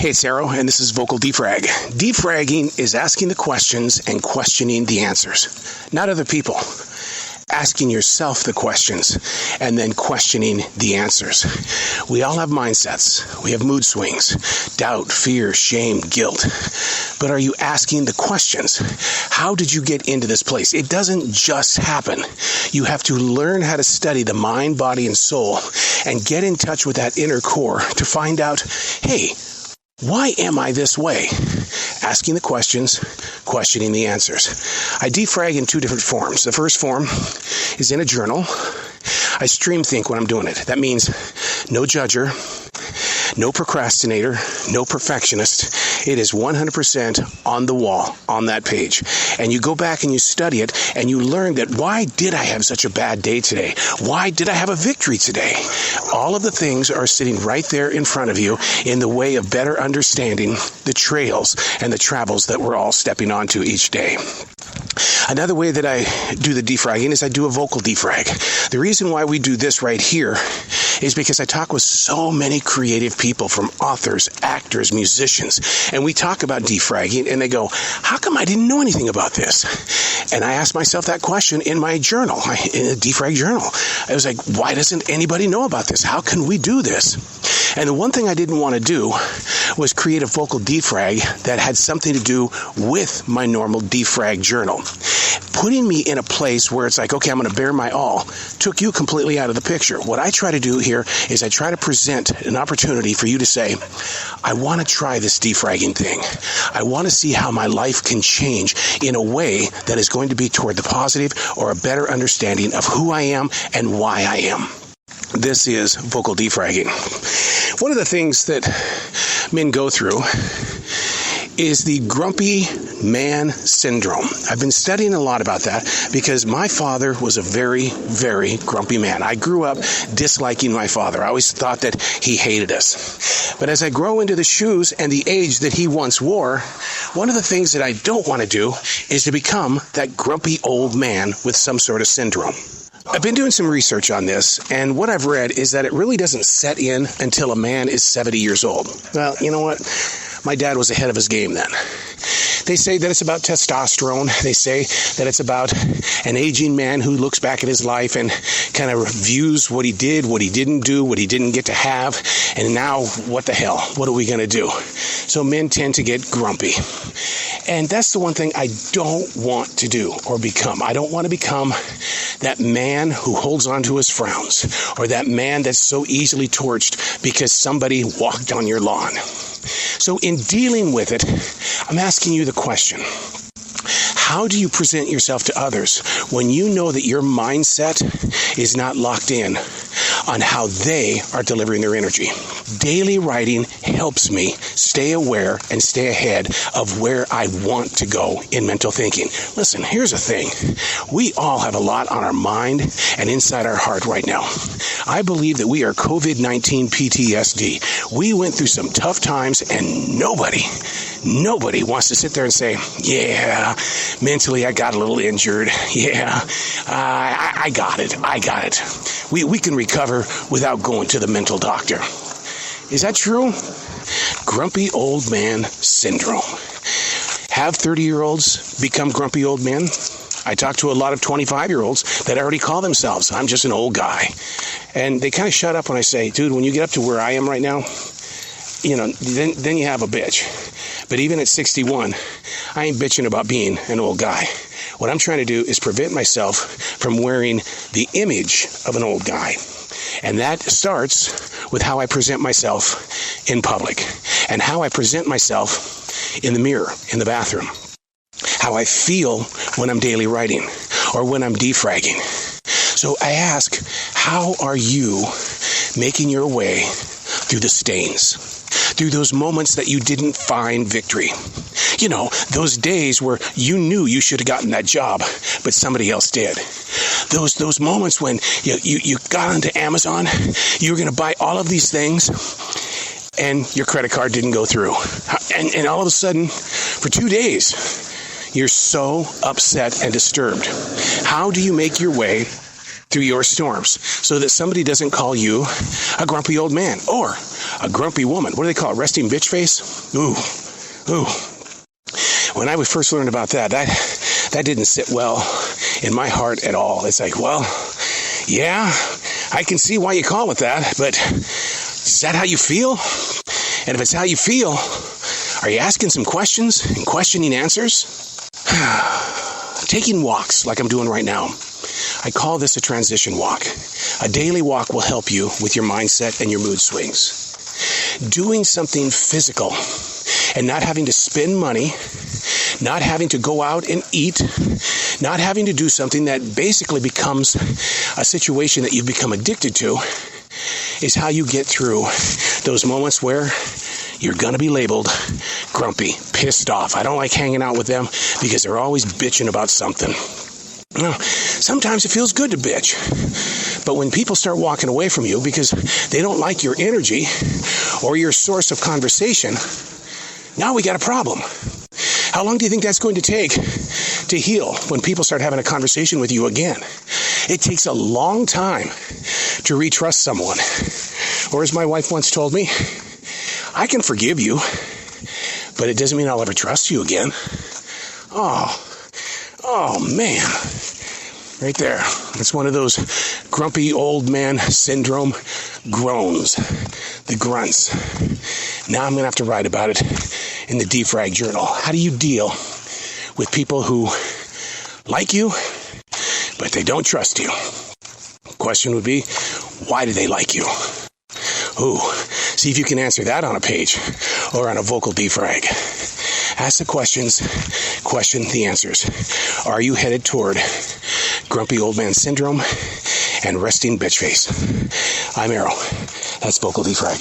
Hey, it's Arrow, and this is Vocal Defrag. Defragging is asking the questions and questioning the answers, not other people. Asking yourself the questions and then questioning the answers. We all have mindsets. We have mood swings, doubt, fear, shame, guilt. But are you asking the questions? How did you get into this place? It doesn't just happen. You have to learn how to study the mind, body, and soul and get in touch with that inner core to find out, hey, why am I this way? Asking the questions, questioning the answers. I defrag in two different forms. The first form is in a journal. I stream think when I'm doing it. That means no judger, no procrastinator, no perfectionist. It is 100% on the wall, on that page. And you go back and you study it and you learn that why did I have such a bad day today? Why did I have a victory today? All of the things are sitting right there in front of you in the way of better understanding the trails and the travels that we're all stepping onto each day. Another way that I do the defragging is I do a vocal defrag. The reason why we do this right here is because I talk with so many creative people, from authors, actors, musicians, and we talk about defragging and they go, how come I didn't know anything about this? And I asked myself that question in my journal, in a defrag journal. I was like, why doesn't anybody know about this? How can we do this? And the one thing I didn't want to do was create a vocal defrag that had something to do with my normal defrag journal. Putting me in a place where it's like, okay, I'm going to bear my all, took you completely out of the picture. What I try to do here is I try to present an opportunity for you to say, I want to try this defragging thing. I want to see how my life can change in a way that is going to be toward the positive or a better understanding of who I am and why I am. This is vocal defragging. One of the things that men go through is the grumpy man syndrome. I've been studying a lot about that because my father was a very, very grumpy man. I grew up disliking my father. I always thought that he hated us. But as I grow into the shoes and the age that he once wore, one of the things that I don't want to do is to become that grumpy old man with some sort of syndrome. I've been doing some research on this, and what I've read is that it really doesn't set in until a man is 70 years old. Well, you know what? My dad was ahead of his game then. They say that it's about testosterone. They say that it's about an aging man who looks back at his life and kind of reviews what he did, what he didn't do, what he didn't get to have, and now what the hell? What are we going to do? So men tend to get grumpy. And that's the one thing I don't want to do or become. I don't want to become that man who holds on to his frowns, or that man that's so easily torched because somebody walked on your lawn. So in dealing with it, I'm asking you the question, how do you present yourself to others when you know that your mindset is not locked in on how they are delivering their energy? Daily writing helps me stay aware and stay ahead of where I want to go in mental thinking. Listen, here's the thing. We all have a lot on our mind and inside our heart right now. I believe that we are COVID-19 PTSD. We went through some tough times and nobody wants to sit there and say, yeah, mentally I got a little injured. Yeah, I got it. We can recover without going to the mental doctor. Is that true? Grumpy old man syndrome. Have 30-year-olds become grumpy old men? I talk to a lot of 25-year-olds that already call themselves, I'm just an old guy. And they kind of shut up when I say, dude, when you get up to where I am right now, then you have a bitch. But even at 61, I ain't bitching about being an old guy. What I'm trying to do is prevent myself from wearing the image of an old guy. And that starts with how I present myself in public and how I present myself in the mirror, in the bathroom, how I feel when I'm daily writing or when I'm defragging. So I ask, how are you making your way through the stains, through those moments that you didn't find victory? You know, those days where you knew you should have gotten that job, but somebody else did. Those moments when you got onto Amazon, you were going to buy all of these things, and your credit card didn't go through. And all of a sudden, for 2 days, you're so upset and disturbed. How do you make your way through your storms so that somebody doesn't call you a grumpy old man or A grumpy woman. What do they call it? Resting bitch face? Ooh. When I first learned about that didn't sit well in my heart at all. It's like, well, yeah, I can see why you call it that, but is that how you feel? And if it's how you feel, are you asking some questions and questioning answers? Taking walks like I'm doing right now. I call this a transition walk. A daily walk will help you with your mindset and your mood swings. Doing something physical and not having to spend money, not having to go out and eat, not having to do something that basically becomes a situation that you've become addicted to is how you get through those moments where you're going to be labeled grumpy, pissed off. I don't like hanging out with them because they're always bitching about something. Well, sometimes it feels good to bitch. But when people start walking away from you because they don't like your energy or your source of conversation, now we got a problem. How long do you think that's going to take to heal when people start having a conversation with you again? It takes a long time to retrust someone. Or as my wife once told me, I can forgive you, but it doesn't mean I'll ever trust you again. Oh man. Right there. It's one of those grumpy old man syndrome groans. The grunts. Now I'm going to have to write about it in the Frag journal. How do you deal with people who like you, but they don't trust you? Question would be, why do they like you? Ooh, see if you can answer that on a page or on a vocal Frag. Ask the questions, question the answers. Are you headed toward grumpy old man syndrome and resting bitch face? I'm Arrow. That's vocal Frag.